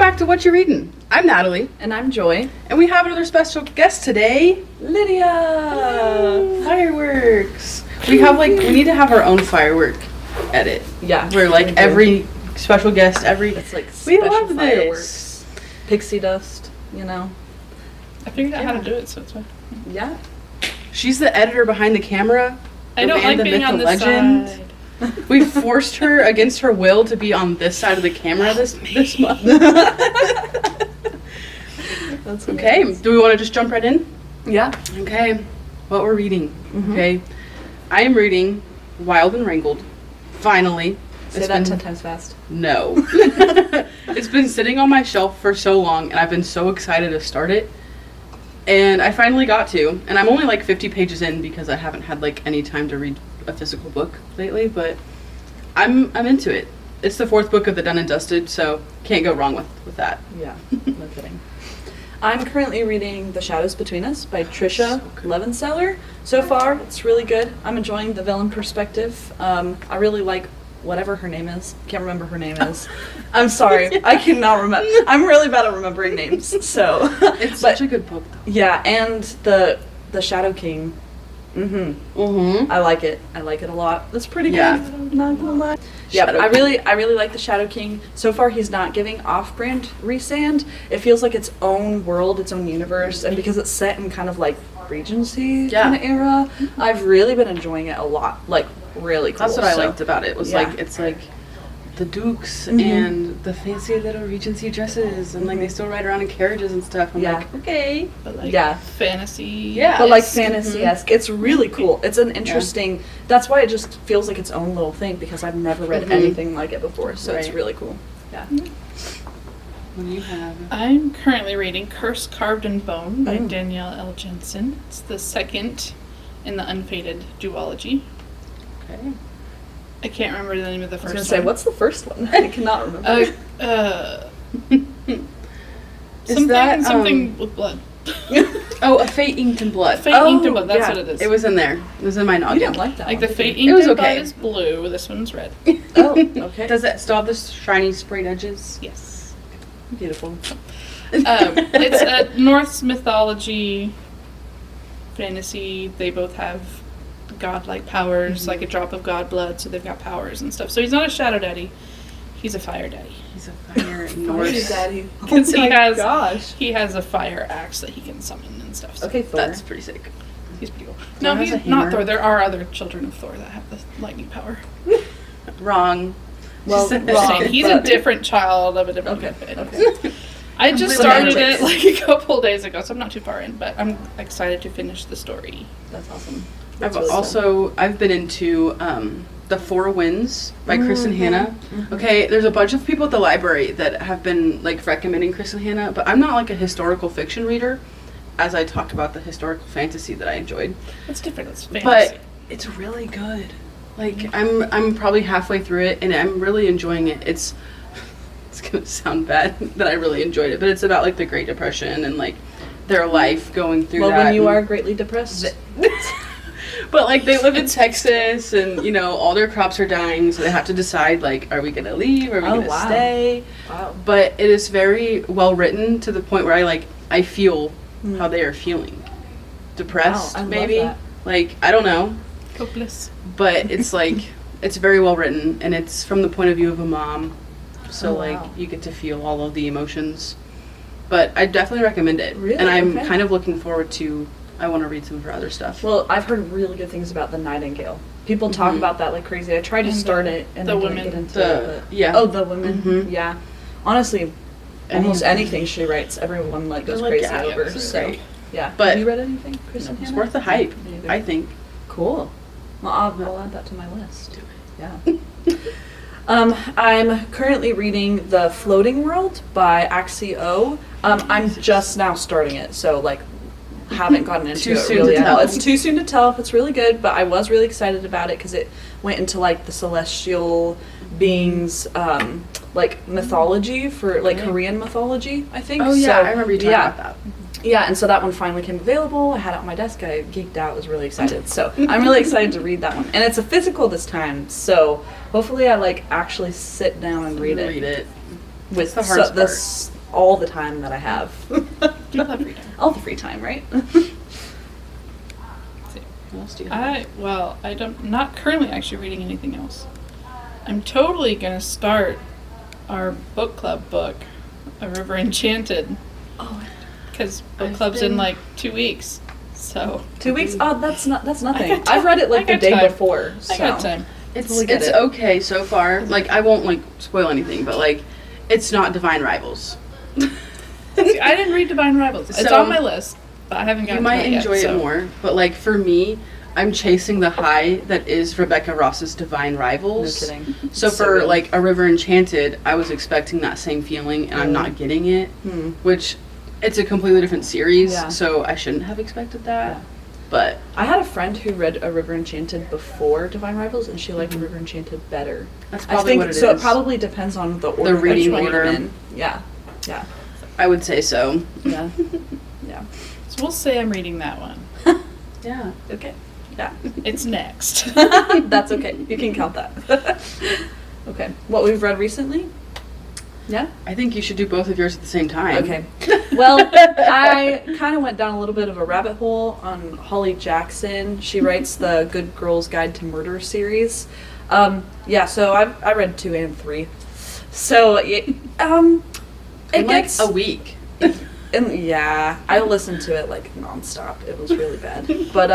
back to Whatcha Reading. I'm Natalie. And I'm Joy. And we have another special guest today. Lydia! Fireworks. We need to have our own firework edit. Yeah. Where every special guest, It's like we special love fireworks. this. Pixie dust, you know. I figured out how to do it, so it's fine. Yeah. She's the editor behind the camera. I don't like being on this side. We forced her against her will to be on this side of the camera this month. That's Okay, nice. do we want to just jump right in? Yeah. Okay, what we're reading. Mhm. Okay, I am reading Wild and Wrangled. Finally. Say that 10 times fast. No. It's been sitting on my shelf for so long, and I've been so excited to start it. And I finally got to, and I'm only 50 pages in because I haven't had any time to read a physical book lately, but I'm into it. It's the 4th book of the Done and Dusted, so can't go wrong with that. Yeah, no kidding. I'm currently reading The Shadows Between Us by Trisha Levenseller. So far, it's really good. I'm enjoying the villain perspective. I really like whatever her name is. Can't remember her name is. I'm sorry. I cannot remember. I'm really bad at remembering names. So It's such a good book, though. yeah, and the Shadow King. I like it. I like it a lot. That's pretty good. Yeah. Not gonna lie. Yeah, Shadow I King. really like the Shadow King. So far, he's not giving off-brand resand. It feels like its own world, its own universe, and because it's set in kind of Regency kind of era, I've really been enjoying it a lot. Really cool. That's what I liked about it. Was yeah. it's the dukes and the fancy little Regency dresses, and they still ride around in carriages and stuff. I'm like, okay. But yeah. fantasy. Yeah. But fantasy-esque. It's really cool. It's an interesting, that's why it just feels like its own little thing, because I've never read anything like it before, so it's really cool. Yeah. What do you have? I'm currently reading Curse Carved in Bone by Danielle L. Jensen. It's the second in the Unfaded duology. Okay. I can't remember the name of the I was first going to say, one. what's the first one? I cannot remember. Something with blood. Oh, A Fate Inked in Blood. Fate Inked in Blood, that's what it is. It was in there. It was in my You noggin. didn't like that Like one, the did Fate you? Inked was in Blood okay. is blue, this one's red. Oh, okay. Does it still have the shiny sprayed edges? Yes. Beautiful. It's a Norse mythology fantasy. They both have godlike powers, like a drop of god blood, so they've got powers and stuff. So he's not a shadow daddy, he's a fire daddy. He's a fire Norse Norse. daddy. Because Gosh. he has a fire axe that he can summon and stuff. So Okay, Thor. That's pretty sick. he's pretty cool. Thor No, has he's a not hammer. Thor. There are other children of Thor that have the lightning power. Wrong. Well, Just wrong, saying, he's but- a different child of a different Okay, myth. okay. I just Completely started different. it a couple days ago, so I'm not too far in, but I'm excited to finish the story. That's awesome. I've been into The Four Winds by Chris and Hannah. Okay, there's a bunch of people at the library that have been recommending Chris and Hannah, but I'm not a historical fiction reader, as I talk about the historical fantasy that I enjoyed. It's different. It's fantasy. But it's really good. I'm probably halfway through it, and I'm really enjoying it. It's gonna sound bad that I really enjoyed it, but it's about the Great Depression and their life going through that. Well, when you and- are greatly depressed. But they live in Texas, and all their crops are dying, so they have to decide are we gonna leave, are we gonna stay? Wow. But it is very well written to the point where I feel how they are feeling, depressed Wow, I love maybe. that. I don't know, hopeless. but it's it's very well written, and it's from the point of view of a mom, so Oh, wow. you get to feel all of the emotions. But I definitely recommend it, Really? and I'm Okay. kind of looking forward to. I want to read some of her other stuff. Well, I've heard really good things about The Nightingale. People talk about that like crazy. I tried to And start it and the I didn't women. get into The- it. yeah. Oh, The Women. Mhm. Yeah. Honestly, almost Anything. anything she writes, everyone goes They're crazy yeah, over. it's So, great. yeah. But- have you read anything, Chris and It's Hannah? worth the hype, Me neither. I think. Cool. Well, I'll add that to my list. Yeah. I'm currently reading The Floating World by Axie O. I'm just now starting it, so haven't gotten into Too it soon really to at all. tell. It's too soon to tell if it's really good, but I was really excited about it because it went into the celestial beings, mythology for Korean mythology, I think. Oh yeah, So, I remember you talking yeah. about that. Yeah, and so that one finally came available. I had it on my desk. I geeked out. Was really excited. So I'm really excited to read that one, and it's a physical this time. So hopefully, I actually sit down and read it. Read it. With the hardest part. all the time that I have. You love reading. All the free time, right? What else do you have? I don't, not currently actually reading anything else. I'm totally gonna start our book club book, A River Enchanted, Oh, because book I've club's been- in like 2 weeks. So 2 weeks? Oh, that's nothing. got time. I've read it like I the got day time. before. So. I got time. It's Totally get it's it. okay so far. Like I won't like spoil anything, but like it's not Divine Rivals. See, I didn't read Divine Rivals. It's So, on my list, but I haven't gotten You might to it enjoy yet, it so. more, but like for me, I'm chasing the high that is Rebecca Ross's Divine No Rivals. kidding. So So for good. like A River Enchanted, I was expecting that same feeling, and I'm not getting it. Which it's a completely different series, Yeah. so I shouldn't have expected that. Yeah. But I had a friend who read A River Enchanted before Divine Rivals, and she liked A River Enchanted better. that's I probably think what it is. so. It probably depends on the order. that reading you read order. them in. Yeah. Yeah. I would say so. Yeah. Yeah. So we'll say I'm reading that one. Yeah. Okay. Yeah. It's next. That's okay. You can count that. Okay. What we've read recently? Yeah? I think you should do both of yours at the same time. Okay. Well, I kind of went down a little bit of a rabbit hole on Holly Jackson. She writes the Good Girl's Guide to Murder series. Yeah, so I read 2 and 3. So it In like gets a week. and yeah, I listened to it like nonstop. It was really bad. But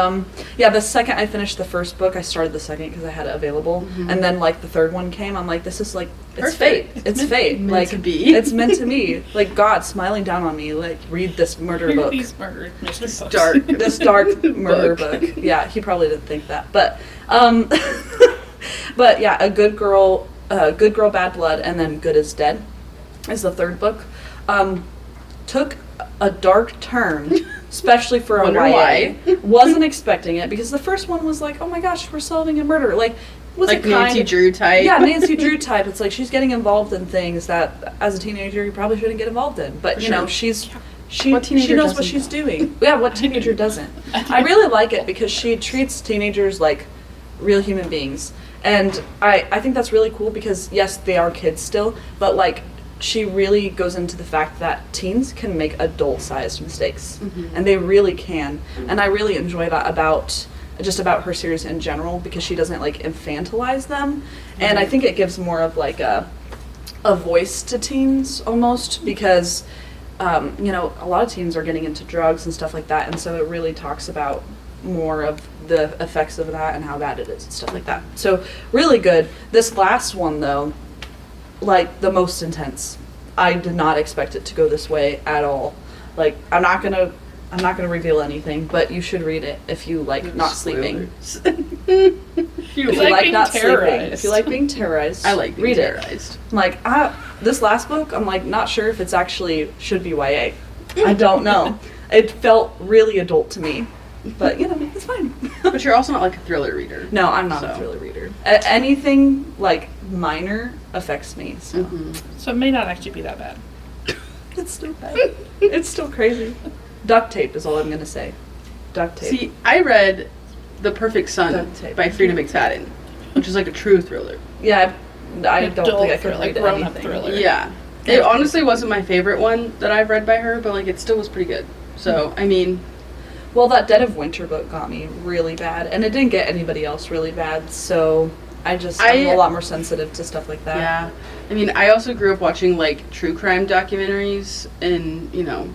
yeah, the second I finished the first book, I started the second because I had it available, and then like the third one came. I'm like, this is like it's Perfect. fate. It's fate. meant like to be. it's meant to be. Like God smiling down on me. Like read this murder Read book. these murder mystery This books. dark. This dark murder book. Yeah, he probably didn't think that, but but yeah, a good girl, bad blood, and then Good is Dead is the third book. Took a dark turn, especially for a Wonder YA. why. Wasn't expecting it because the first one was like, oh my gosh, we're solving a murder. Like, was Like it kind Nancy of, Drew type. Yeah, Nancy Drew type. It's like she's getting involved in things that as a teenager you probably shouldn't get involved in. But For you know, sure. she What teenager knows what doesn't, she's though? doing. Yeah, what teenager doesn't? I really like it because she treats teenagers like real human beings. And I think that's really cool because yes, they are kids still, but like she really goes into the fact that teens can make adult-sized mistakes, and they really can. And I really enjoy that about her series in general because she doesn't like infantilize them, and I think it gives more of like a voice to teens almost because you know, a lot of teens are getting into drugs and stuff like that, and so it really talks about more of the effects of that and how bad it is and stuff like that. So really good. This last one though, like the most intense. I did not expect it to go this way at all. Like I'm not gonna reveal anything, but you should read it if you like not sleeping. Spoilers. If you like like being not sleeping. terrorized. If you like being terrorized, I like being read terrorized. it. I'm like, this last book, I'm like not sure if it's actually should be YA. I don't know. It felt really adult to me. But you know, it's fine. But you're also not like a thriller reader. No, I'm not a So. thriller reader. Anything like minor affects me. So So it may not actually be that bad. it's still bad. It's still crazy. Duct tape is all I'm gonna say. Duct tape. See, I read The Perfect Son Duct tape. by Frida McFadden, which is like a true thriller. Yeah, I don't Adult think I could thriller, read grown-up anything. thriller. Yeah. It honestly wasn't my favorite one that I've read by her, but like it still was pretty good. So, I mean, Well, that Dead of Winter book got me really bad, and it didn't get anybody else really bad. So I'm a lot more sensitive to stuff like that. yeah. I mean, I also grew up watching like true crime documentaries and, you know,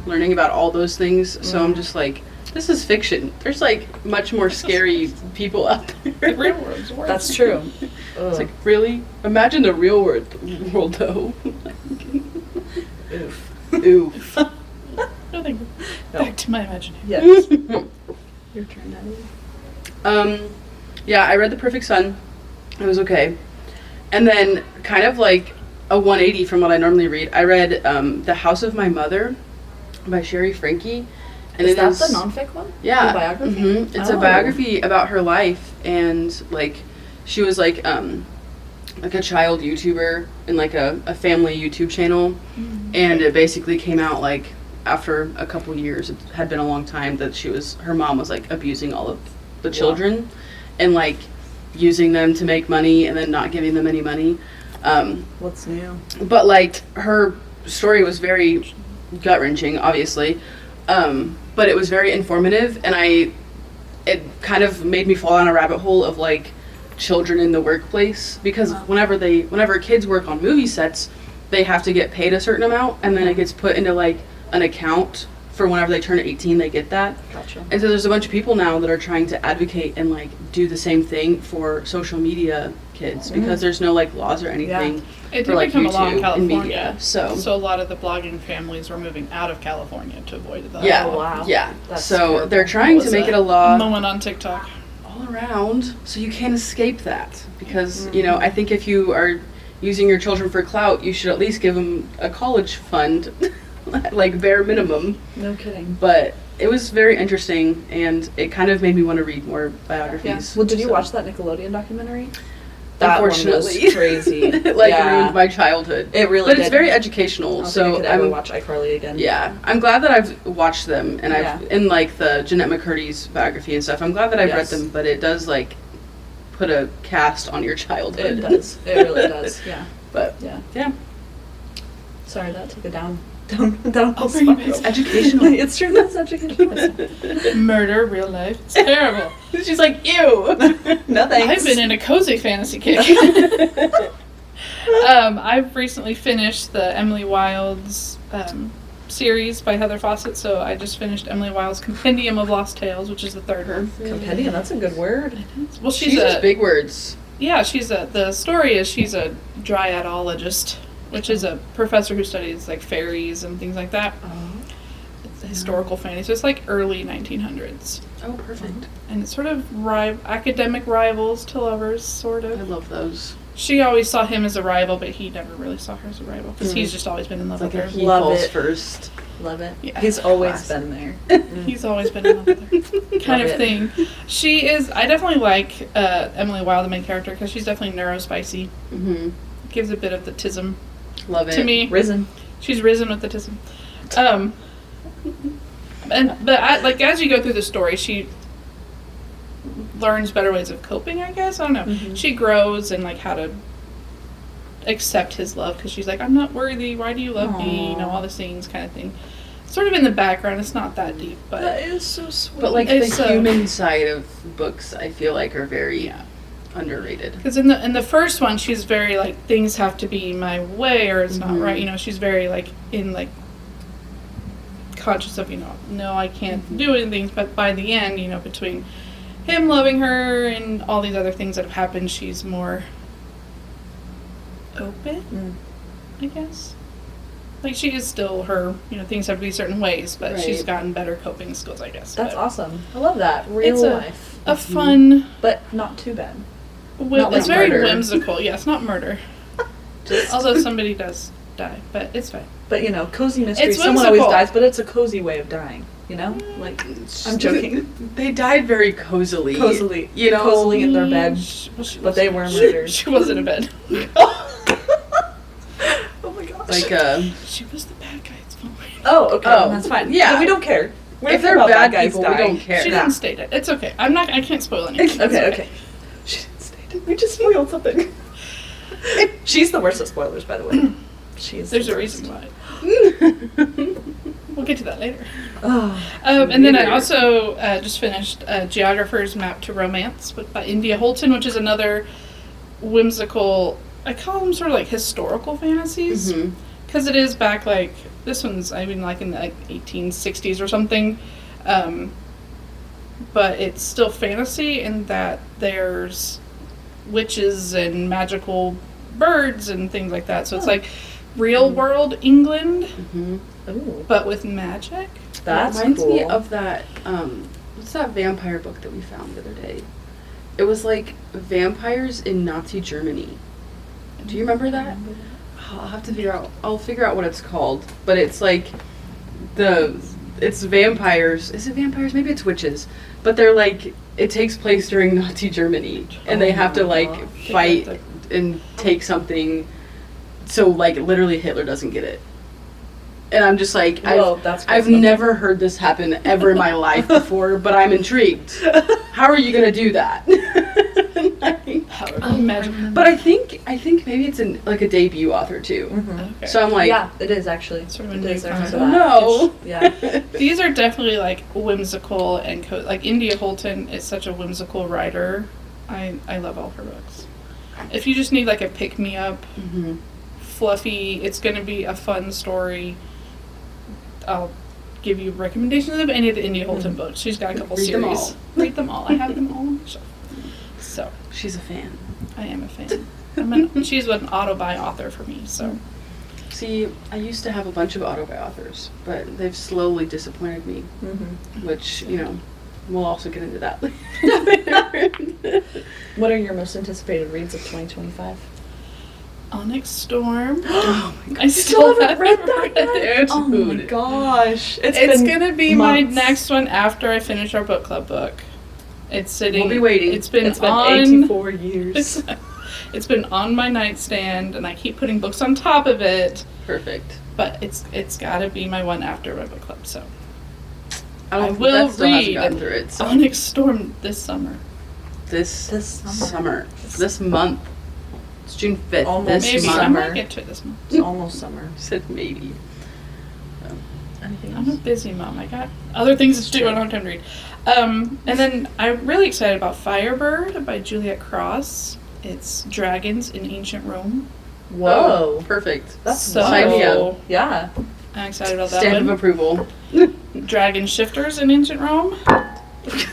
learning about all those things. So I'm just like, this is fiction. There's like much more scary people out The there. real world's worse. That's true. It's like, really? Imagine the real world though. Oof. Oof. No, thank you. No. Back to my imagination. Yes. Your turn, Natalie. Yeah, I read The Perfect Son. It was okay. And then kind of like a 180 from what I normally read, I read The House of My Mother by Sherry Frankie. And Is it that is the nonfic one? Yeah. The biography? Mhm. It's a Oh. biography about her life, and like she was like a child YouTuber in like a family YouTube channel, and it basically came out like after a couple years. It had been a long time that her mom was like abusing all of the children, and like using them to make money and then not giving them any money. What's new? But like her story was very gut-wrenching, obviously, but it was very informative, and it kind of made me fall down a rabbit hole of like children in the workplace, because whenever kids work on movie sets, they have to get paid a certain amount, and then it gets put into like an account for whenever they turn 18, they get that. Gotcha. And so there's a bunch of people now that are trying to advocate and like do the same thing for social media kids, because there's no like laws or anything. It for did like become a law in YouTube and California. media. So a lot of the blogging families were moving out of California to avoid that. yeah, Oh, wow. yeah. That's So terrible. they're trying to make it a law moment on TikTok. all around, so you can't escape that. Because you know, I think if you are using your children for clout, you should at least give them a college fund, like bare minimum. No kidding. But it was very interesting, and it kind of made me want to read more biographies. Yeah. Well, did you So, watch that Nickelodeon documentary? That unfortunately, one was crazy. it like Yeah. ruined my childhood. It really But did. it's very I educational. don't think I So could ever I'm watch iCarly again. yeah, I'm glad that I've watched them, and Yeah. I've in like the Jeanette McCurdy's biography and stuff. I'm glad that I've Yes. read them, but it does like put a cast on your childhood. It does. It really does. Yeah. But Yeah. yeah, Sorry, that took a down. I'll bring it back. it's educational. It's true. That's educational. Murder, real life. It's terrible. She's like, ew. No thanks. I've been in a cozy fantasy kick. I've recently finished the Emily Wilde's series by Heather Fawcett, so I just finished Emily Wilde's Compendium of Lost Tales, which is the third one. Compendium. That's a good word. Well, She uses big words. Yeah, the story is she's a dryadologist, which is a professor who studies like fairies and things like that. It's a historical fantasy, so it's like early 1900s. Oh, perfect. And it's sort of academic rivals to lovers, sort I of. love those. She always saw him as a rival, but he never really saw her as a rival, because he's just always been in love Like with a her. he Love falls it. first. Love it. Yeah. He's always Classic. been there. He's always been in love with her. Kind Love of it. thing. She is, I definitely like Emily Wilde, the main character, because she's definitely neurospicy. Mm-hmm. Gives a bit of the tism Love it. to me. Risen. She's risen with the tism. But as you go through the story, she learns better ways of coping, I guess. I don't know. Mm-hmm. She grows in like how to accept his love, because she's like, I'm not worthy, why do you love me? You know, all the things kind of thing. Sort of in the background, it's not that deep, That but is so sweet. But like It's, the human side of books, I feel like are very underrated. because in the first one, she's very like, things have to be my way or it's not right. You know, she's very like in like conscious of, you know, no, I can't do anything. But by the end, you know, between him loving her and all these other things that have happened, she's more open, I guess. Like, she is still her, you know, things have to be certain ways, but she's Right. gotten better coping skills, I guess. That's But awesome. I love that. Real It's life. a fun, But not too bad. Not it's like very murder. whimsical. Yeah, it's not murder. Although somebody does die, but it's fine. But, you know, cozy mystery. It's Someone always whimsical. dies, but it's a cozy way of dying. You know? Like, I'm joking. They died very cozily. Cozily. You know? Cozily in their bed. She But they were murdered. She wasn't in bed. Oh my gosh. Like, She was the bad guy. It's fine. Oh, okay. Oh, That's fine. yeah. We don't care. We don't if care they're about bad guys people, dying. we don't care. She didn't state it. It's okay. I can't spoil anything. It's Okay. She didn't state it. We just spoiled something. She's the worst at spoilers, by the way. She's. There's the a worst. reason why. We'll get to that later. Oh. And then I Later. also just finished Geographer's Map to Romance by India Holton, which is another whimsical, I call them sort of like historical fantasies. Mhm. Because it is back like, this one's, I mean, like in the 1860s or something. But it's still fantasy in that there's witches and magical birds and things like that. So it's like real world England, Mhm. Ooh. but with magic. That's It reminds cool. me of that, what's that vampire book that we found the other day? It was like vampires in Nazi Germany. Do you remember that? I'll have to I'll figure out what it's called. But it's like, it's vampires. Is it vampires? Maybe it's witches. But they're like, it takes place during Nazi Germany. And they have to like fight and take something. So like literally Hitler doesn't get it. And I'm just like, Whoa, that's I've awesome. never heard this happen ever in my life before, but I'm intrigued. How are you going to do that? Like, Imagine. But I think maybe it's like a debut author too. Okay. So I'm like, yeah, it is actually. Sort of a It is newcomer. actually oh that. no. Yeah. These are definitely like whimsical and like India Holton is such a whimsical writer. I love all her books. If you just need like a pick me up, fluffy, it's going to be a fun story. I'll give you recommendations of any of the India Holton books. She's got a couple Read series. them all. Read them all. I have them all on my shelf. So She's a fan. I am a fan. She's an auto-buy author for me. So See, I used to have a bunch of auto-buy authors, but they've slowly disappointed me, which, we'll also get into that later. What are your most anticipated reads of 2025? Onyx Storm. Oh my God. I still haven't read read that it. Dude. Oh my gosh. It's gonna be my months. next one after I finish our book club book. It's sitting. We'll be waiting. It's been on. 84 years. It's been on my nightstand, and I keep putting books on top of it. Perfect. But it's got to be my one after my book club. So I will that still hasn't read gotten through it. So Onyx Storm this summer. this summer. This month. It's June 5th. Almost This Maybe month. I summer. might get to it this month. It's almost summer. Said maybe. Anything I'm a else? busy mom. I got other things to do. True. I don't have time to read. And then I'm really excited about Firebird by Juliet Cross. It's dragons in ancient Rome. Whoa. Oh, perfect. That's So Sign me up. Yeah. I'm excited about that Stamp of one. approval. Dragon shifters in ancient Rome.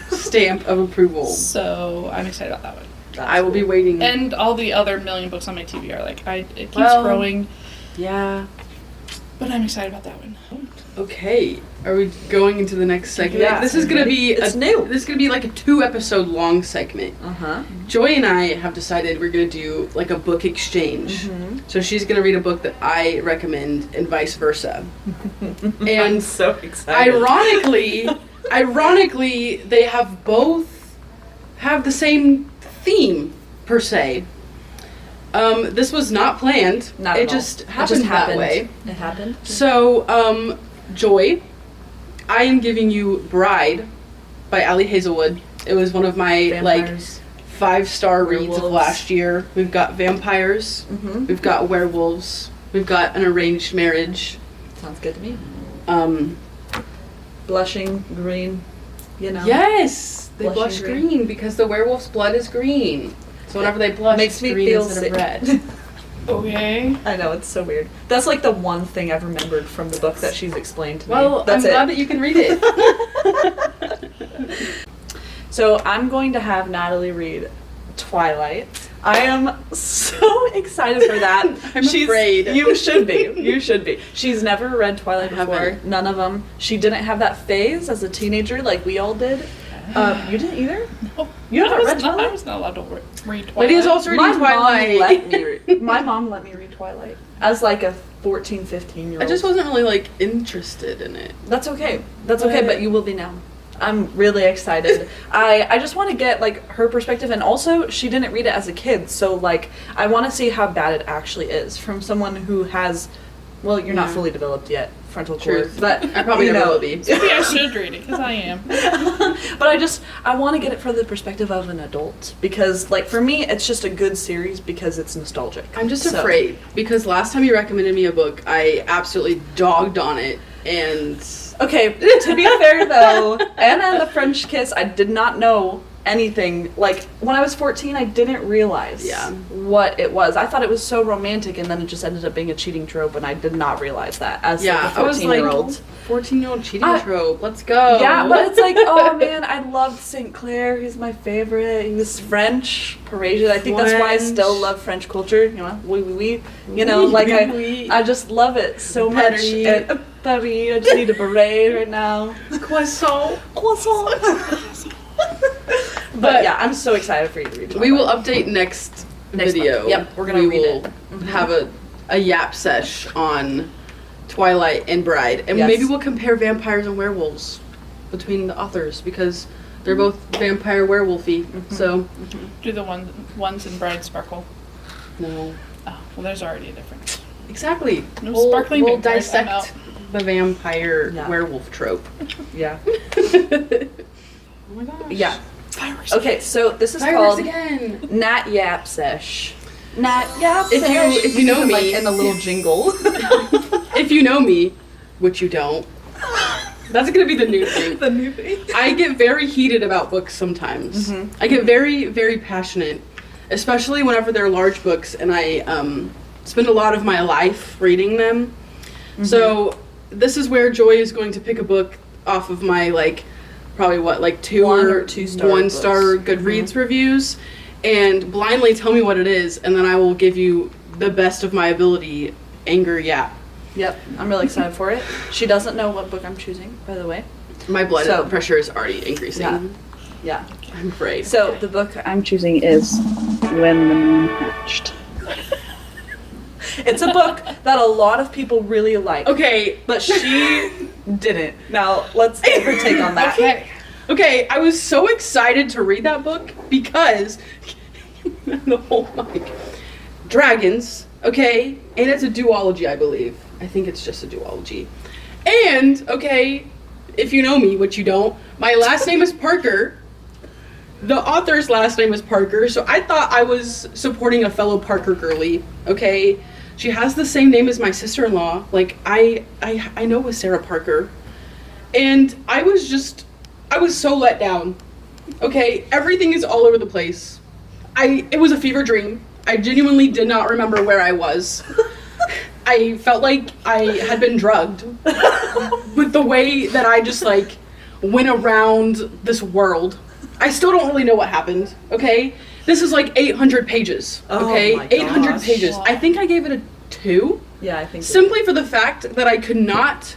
Stamp of approval. So I'm excited about that one. I will be waiting. And all the other million books on my TBR. Like it keeps Well, growing, yeah. but I'm excited about that one. Okay. Are we going into the next segment? Yeah. This is gonna be It's new. This is gonna be like a 2-episode long segment. Uh-huh. Joy and I have decided we're gonna do like a book exchange. So she's gonna read a book that I recommend, and vice versa. I'm And so excited. ironically, they have both have the same theme per se. This was not planned. Not it at all. just happened that way. It happened. So, Joy, I am giving you Bride by Ali Hazelwood. It was one of my Vampires. 5-star reads of Werewolves. last year. We've got vampires. Mm-hmm. We've got werewolves. We've got an arranged marriage. Sounds good to me. Um, Blushing green, Yes, they Blushing blush green. green because the werewolf's blood is green. So whenever they blush, Makes it's me green feel instead sick. of red. Okay. I know, it's so weird. That's like the one thing I've remembered from the book that she's explained to me. Well, That's I'm glad it. that you can read it. So I'm going to have Natalie read Twilight. I am so excited for that. I'm afraid. You should be. You should be. She's never read Twilight I before. haven't. None of them. She didn't have that phase as a teenager like we all did. You didn't either? No. You haven't read I Twilight? was not allowed to read Twilight. Lydia's also reading My Twilight. mom let me read. My mom let me read Twilight as like a 14, 15-year-old. I just wasn't really interested in it. That's okay. That's okay, But- but you will be now. I'm really excited. I just want to get like her perspective, and also she didn't read it as a kid, so like I want to see how bad it actually is from someone who has. Well, you're not Yeah. fully developed yet, frontal Truth. cord, but I probably you never know. will be. Maybe I should read it because I am. But I want to get it from the perspective of an adult, because like for me it's just a good series because it's nostalgic. I'm just So- afraid because last time you recommended me a book, I absolutely dogged on it, and Okay, to be fair though, Anna and the French Kiss, I did not know anything. Like, when I was 14, I didn't realize what it was. I thought it was so romantic, and then it just ended up being a cheating trope, and I did not realize that as yeah, like a I was like 14-year-old. 14-year-old cheating I- trope. Let's go. Yeah, but it's like, oh man, I loved St. Clair. He's my favorite. He was French, Parisian. I think that's why I still French. love French culture. You know, oui. You know, like I just love it so much. Paris. And, Paris, I just need a beret right now. Croissant. Croissant. But yeah, I'm so excited for you to read it. We will update next video. month. Yep, we're gonna we read will it. Mhm. have a yap sesh on Twilight and Bride, and Yes. maybe we'll compare vampires and werewolves between the authors because they're both vampire werewolfy. So Do the ones in Bride sparkle? no, Oh, well, there's already a difference. exactly. No sparkling We'll vampires, I'm dissect the vampire Yeah. werewolf trope. Yeah. Oh my gosh. Yeah. Fireworks. Okay, so this is Fireworks called again. Nat Yap Sesh. Nat Yap If Sesh. you know me- like in the little jingle. If you know me, which you don't, that's gonna be the new thing. The new thing. I get very heated about books sometimes. Mm-hmm. I get very, very passionate, especially whenever they're large books and I spend a lot of my life reading them. Mm-hmm. So this is where Joy is going to pick a book off of my probably two One or or two star one books. star Goodreads reviews, and blindly tell me what it is, and then I will give you the best of my ability anger yap. Yep, I'm really excited for it. She doesn't know what book I'm choosing, by the way. My blood So- pressure is already increasing. Yeah. Yeah. I'm afraid. So the book I'm choosing is When the Moon Hatched. It's a book that a lot of people really like. Okay, But she didn't. Now, let's get her take on that. Okay. okay, I was so excited to read that book because the whole dragons, okay, and it's a duology, I believe. I think it's just a duology. And, okay, if you know me, which you don't, my last name is Parker. The author's last name is Parker, so I thought I was supporting a fellow Parker girly, okay? She has the same name as my sister-in-law. I know with Sarah Parker. And I was so let down. Okay, everything is all over the place. It was a fever dream. I genuinely did not remember where I was. I felt like I had been drugged with the way that I just went around this world. I still don't really know what happened, okay? This is 800 pages, okay? Oh my 800 gosh. pages. I think I gave it a 2. Yeah, I think so. Simply for the fact that I could not,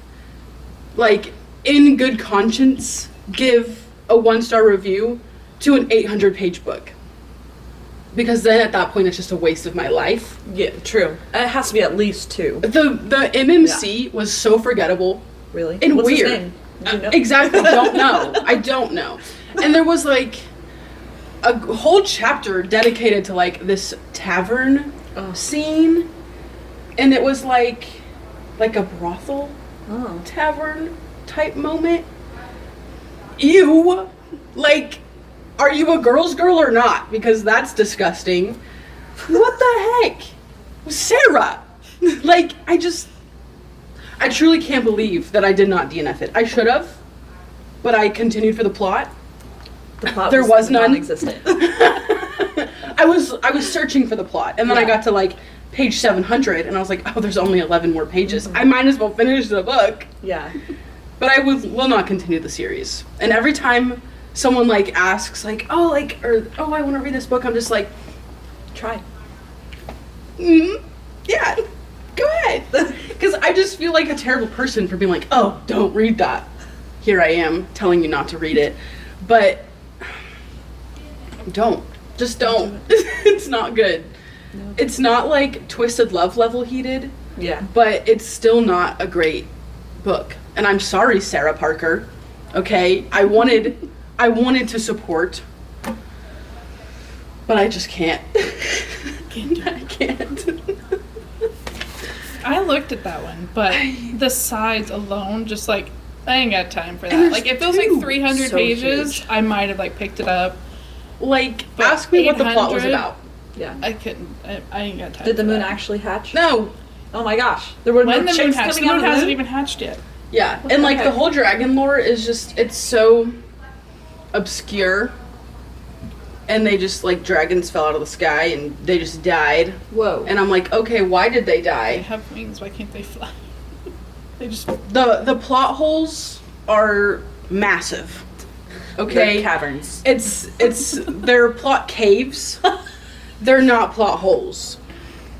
in good conscience, give a 1-star review to an 800-page book. Because then at that point it's just a waste of my life. Yeah, true. It has to be at least 2. The MMC was so forgettable Really? and What's weird. his name? Do you know? Exactly, don't know. I don't know. And there was a whole chapter dedicated to this tavern scene, and it was like a brothel Oh. tavern type moment. Ew. Are you a girl's girl or not? Because that's disgusting. What the heck? Sarah! I truly can't believe that I did not DNF it. I should have, but I continued for the plot. The plot There was none. non-existent. I was searching for the plot, and then I Yeah. got to page 700, and I was like, oh, there's only 11 more pages. I might as well finish the book. Yeah. But I will not continue the series. And every time someone asks I want to read this book, I'm just like, Try. yeah, go ahead. Because I just feel like a terrible person for being like, oh, don't read that. Here I am telling you not to read it. But don't. Just don't. It's not good. No. It's not Twisted Love level heated, Yeah. but it's still not a great book. And I'm sorry, Sarah Parker. Okay? I wanted to support, but I just can't. I can't. I looked at that one, but the sides alone, just I ain't got time for And that. there's If it was two. 300 So pages, huge. I might have picked it up. But Ask me what the plot was 800? about. Yeah. I couldn't. I ain't got time. Did the for moon that. actually hatch? No. Oh my gosh. There were When no the moon chicks hatched, the coming out moon of the hasn't moon? even hatched yet. Yeah, What and the the heck? whole dragon lore is just, it's so obscure. And they just dragons fell out of the sky and they just died. Whoa. And I'm like, okay, why did they They die? have wings. Why can't they fly? They just. The plot holes are massive. They're Okay, caverns. it's they're plot caves. They're not plot holes,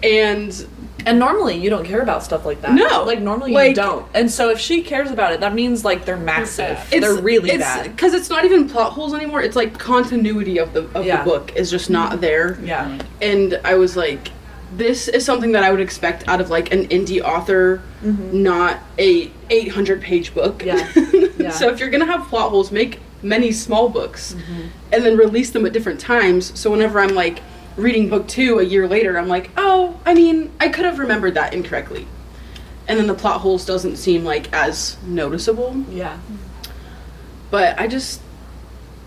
and And normally you don't care about stuff like that. No. Normally Like- you don't. And so if she cares about it, that means they're massive. bad. They're really bad. because it's not even plot holes anymore. It's continuity of the Yeah. book is just not there. Yeah. And I was like, this is something that I would expect out of an indie author, not a 800-page book. Yeah. Yeah. So if you're gonna have plot holes, make many small books, and then release them at different times. So whenever I'm reading book 2 a year later, I'm like, oh, I mean, I could have remembered that incorrectly. And then the plot holes doesn't seem as noticeable. Yeah. But I just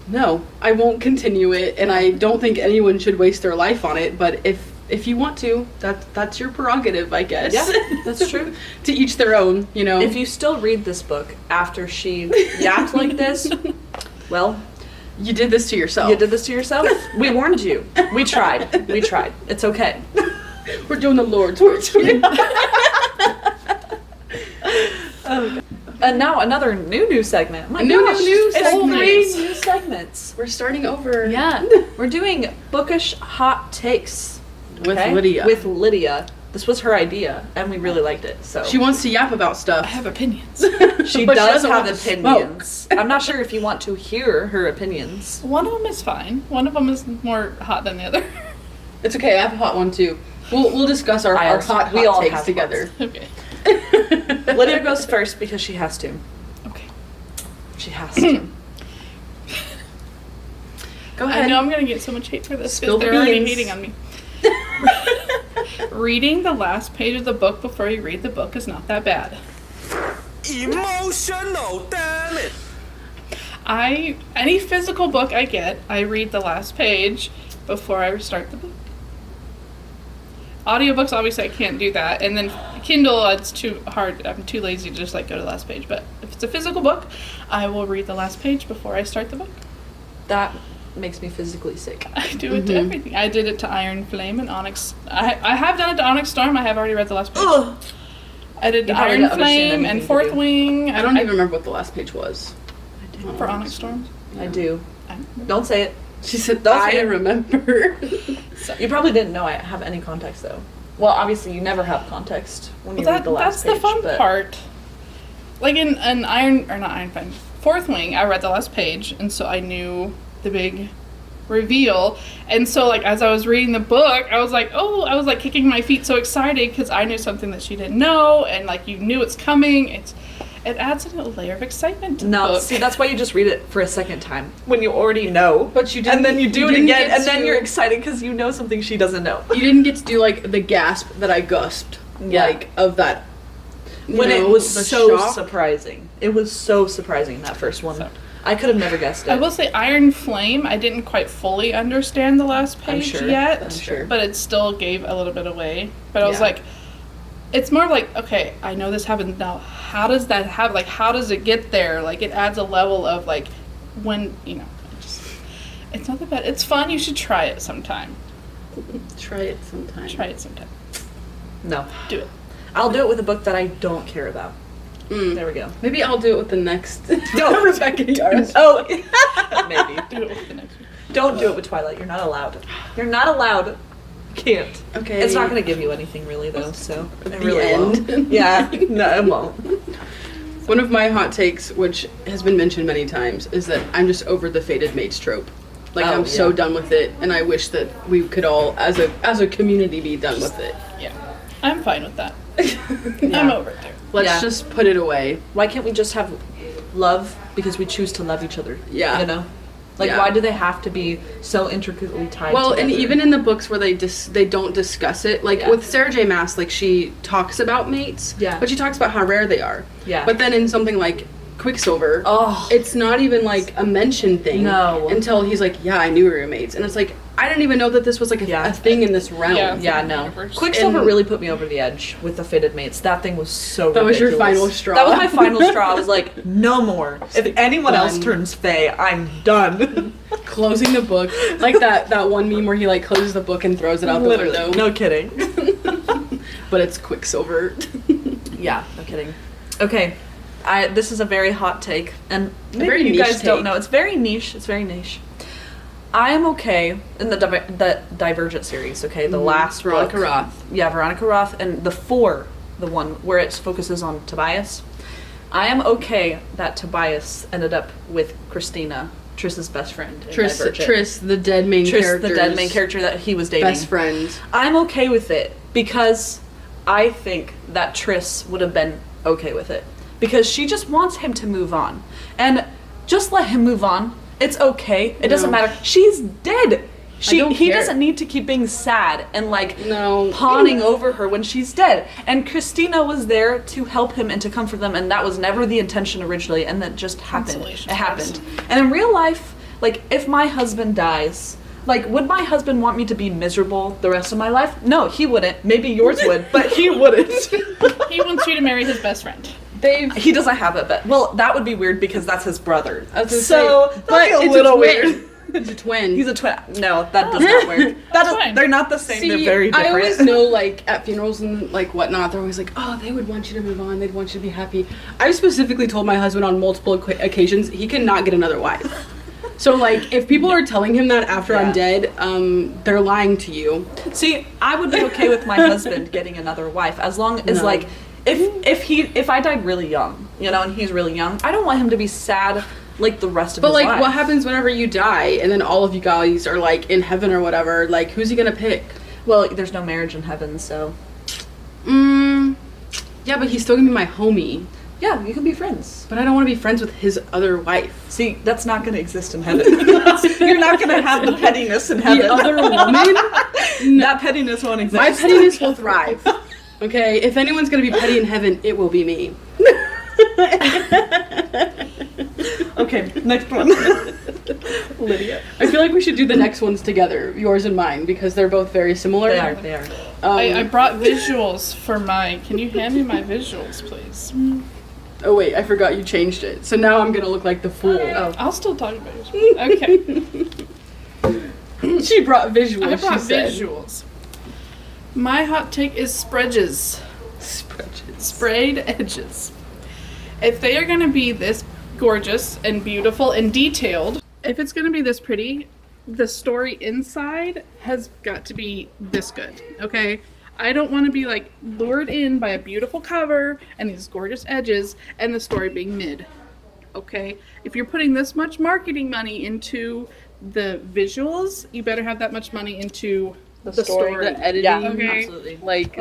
no, I won't continue it, and I don't think anyone should waste their life on it. But if you want to, that's your prerogative, I guess. Yeah, that's true. To each their own, you know. If you still read this book after she yapped like this, well, you did this to yourself. you did this to yourself. We warned you. We tried. We tried. It's okay. We're doing the Lord's work. And now another new segment. My New gosh, segment. it's 3 new segments. We're starting over. Yeah, we're doing Bookish Hot Takes. With okay? Lydia. With Lydia. This was her idea, and we really liked it. So She wants to yap about stuff. I have opinions. she But does doesn't have want to smoke. opinions. I'm not sure if you want to hear her opinions. One of them is fine. One of them is more hot than the other. It's okay. I have a hot one too. We'll discuss our hot we all takes have together. Okay. Lydia goes first because she has to. Okay. She has to. Go I ahead. know I'm gonna get so much hate for this Spill because the they're already beans. hating on me. Reading the last page of the book before you read the book is not that bad. Emotional, damn it! Any physical book I get, I read the last page before I start the book. Audiobooks, obviously, I can't do that. And then Kindle, it's too hard. I'm too lazy to just go to the last page. But if it's a physical book, I will read the last page before I start the book. That makes me physically sick. I do it to everything. I did it to Iron Flame and Onyx. I have done it to Onyx Storm. I have already read the last page. Ugh. I did You probably Iron don't understand Flame and anything to Fourth do. Wing. I don't even remember what the last page was. For Onyx Storm. I do. I- Don't say it. She said, Don't I say it. remember. You probably didn't know I have any context, though. Well, obviously, you never have context when you Well, read the last that's page. the fun but part. Like in an not Iron Flame, Fourth Wing, I read the last page, and so I knew the big reveal. And so, like, as I was reading the book, I was like, kicking my feet, so excited because I knew something that she didn't know, and like you knew it's coming. It adds a layer of excitement to the No, book. see, that's why you just read it for a second time when you already know. But you didn't. And then you do it didn't again, get and then to- you're excited because you know something she doesn't know. You didn't get to do like the gasp that I gusped, Yeah. like of that. you When it know, was the so shock. surprising. It was so surprising, that first one. So- I could have never guessed it. I will say Iron Flame, I didn't quite fully understand the last I'm page sure, yet, I'm sure. but it still gave a little bit away. But I was Yeah. like, it's more like, okay, I know this happened now. How does that happen? Like, how does it get there? Like, it adds a level of like, when, it's not that bad. It's fun. You should try it sometime. Try it sometime. Try it sometime. No. Do it. I'll do it with a book that I don't care about. Mm. There we go. Maybe I'll do it with the next. Don't. Rebecca Yarros. Oh, maybe. Do it with the next one. Don't do it with Twilight. You're not allowed. You're not allowed. Can't. Okay. It's not going to give you anything really, though. So it The really end. won't. Yeah. No, it won't. One of my hot takes, which has been mentioned many times, is that I'm just over the fated mates trope. Like Oh, I'm so yeah. done with it, and I wish that we could all, as a community, be done with it. Yeah. I'm fine with that. Yeah. I'm over it there. Let's Yeah. just put it away. Why can't we just have love because we choose to love each other? Yeah. You know? Like, Yeah. why do they have to be so intricately tied Well, together? and even in the books where they don't discuss it, like Yeah. with Sarah J. Maas, like she talks about mates, Yeah. but she talks about how rare they are. Yeah. But then in something like Quicksilver, Oh. it's not even like a mentioned thing. No. Until he's like, yeah, I knew we were mates, and it's like I didn't even know that this was like Yeah. a thing in this realm. Yeah. Yeah, no. Universe. Quicksilver And- really put me over the edge with the fated mates. That thing was so That was your ridiculous. final straw. That was my final straw. I was like, no more. If anyone else Done. turns Fae, I'm done. Closing the book, like that one meme where he like closes the book and throws it out the Literally. window. No kidding. But it's Quicksilver. Yeah, no kidding. Okay. This is a very hot take, and maybe very you niche guys don't take. know. It's very niche. It's very niche. I am okay in the Divergent series. Okay, the last Veronica book. Roth. Yeah, Veronica Roth, and the one where it focuses on Tobias. I am okay that Tobias ended up with Christina, Triss's best friend. in Divergent. Triss, the dead main Triss, character. the dead main character that he was dating. Best friend. I'm okay with it because I think that Triss would have been okay with it because she just wants him to move on, and just let him move on. It's okay. It doesn't No. matter. She's dead. don't He care. doesn't need to keep being sad and like No. pawning over her when she's dead. And Christina was there to help him and to comfort them, and that was never the intention originally, and that just happened. Consolation It prize. happened. And in real life, Like, if my husband dies, like, would my husband want me to be miserable the rest of my life? No, he wouldn't. Maybe yours would, but he wouldn't. He wants you to marry his best friend. He doesn't have it, but well, that would be weird because that's his brother. I was gonna So say, that'd be a little weird. He's a twin. He's a twin. No, that does not work. Fine. They're not the same. See, They're very different. I always know, like, at funerals and, like, whatnot, they're always like, oh, they would want you to move on. They'd want you to be happy. I've specifically told my husband on multiple occasions he cannot get another wife. So, like, if people are telling him that after I'm dead, they're lying to you. See, I would be okay with my husband getting another wife as long as, like, if I died really young, you know, and he's really young, I don't want him to be sad like the rest of his life. But, like, what happens whenever you die and then all of you guys are, like, in heaven or whatever? Like, who's he gonna pick? Well, there's no marriage in heaven, so. Yeah, but he's still gonna be my homie. Yeah, you can be friends. But I don't want to be friends with his other wife. See, that's not going to exist in heaven. You're not going to have the pettiness in heaven. The other woman? That pettiness won't exist. My pettiness will thrive. Okay? If anyone's going to be petty in heaven, it will be me. Okay, next one. Lydia. I feel like we should do the next ones together, yours and mine, because they're both very similar. They are. I brought visuals for mine. Can you hand me my visuals, please? Oh wait, I forgot you changed it. So now I'm gonna look like the fool. Oh. I'll still talk about it. Okay. She brought visuals. I brought she said. visuals. My hot take is spreads. Sprayed edges. If they are going to be this gorgeous and beautiful and detailed, if it's going to be this pretty, the story inside has got to be this good, okay? I don't want to be, like, lured in by a beautiful cover and these gorgeous edges and the story being mid, okay? If you're putting this much marketing money into the visuals, you better have that much money into the story. The editing. Yeah, okay? absolutely. Like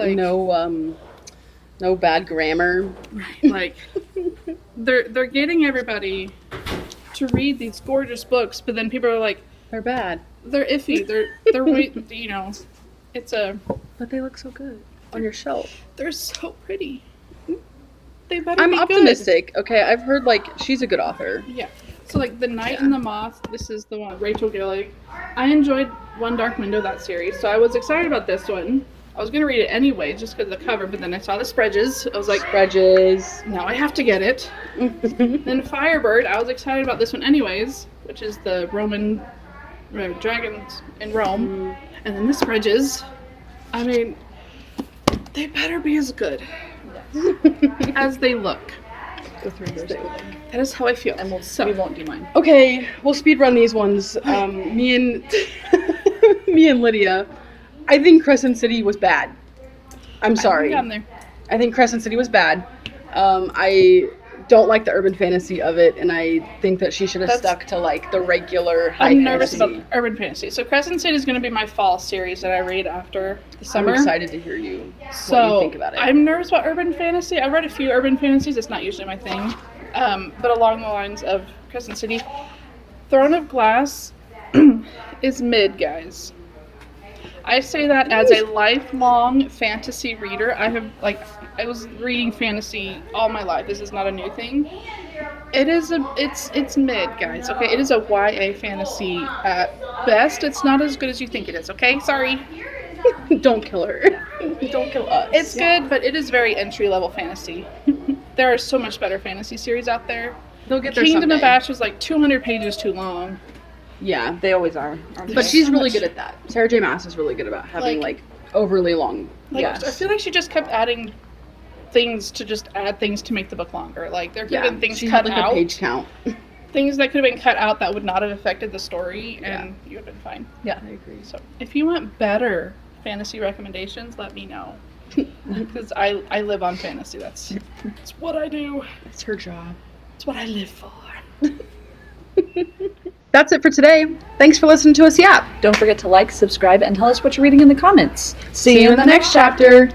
no bad grammar. Right. Like, they're getting everybody to read these gorgeous books, but then people are like, They're bad. they're iffy. They're you know, it's a. But they look so good on your shelf. They're so pretty. They better I'm be optimistic. Okay, I've heard, like, she's a good author. Good. Yeah. So, like, The Night and the Moth, this is the one, Rachel Gillig. I enjoyed One Dark Window, that series, so I was excited about this one. I was going to read it anyway, just because of the cover, but then I saw the spreads. I was like, Spreads. now I have to get it. Then Firebird, I was excited about this one anyways, which is the Roman dragons in Rome. And then the spreads, I mean, they better be as good as they look. That is how I feel. And So we won't do mine. Okay, we'll speed run these ones. Me and Lydia. I think Crescent City was bad. I'm sorry. I'm there. I think Crescent City was bad. I don't like the urban fantasy of it, and I think that she should have stuck to, like, the regular high I'm nervous fantasy. about urban fantasy. So Crescent City is going to be my fall series that I read after the I'm summer. excited to hear what you think about it. I'm nervous about urban fantasy. I've read a few urban fantasies. It's not usually my thing. But along the lines of Crescent City, Throne of Glass is mid, guys. I say that as a lifelong fantasy reader. I was reading fantasy all my life. This is not a new thing. It's mid, guys. Okay, it is a YA fantasy at best. It's not as good as you think it is. Okay, sorry. Don't kill her. Don't kill us. It's good, but it is very entry level fantasy. There are so much better fantasy series out there. They'll get there Kingdom of someday. Ash was like 200 pages too long. Yeah, They always are. but she's really good at that. Sarah J. Maas is really good about having, like overly long. Like, Yes. I feel like she just kept adding things to make the book longer. Like, there could have been things she cut had, like, out. a page count. Things that could have been cut out that would not have affected the story, and you would have been fine. Yeah. I agree. So, if you want better fantasy recommendations, let me know. Because I live on fantasy. That's what I do. It's her job. It's what I live for. That's it for today. Thanks for listening to us yap. Don't forget to like, subscribe, and tell us what you're reading in the comments. See you in the next chapter.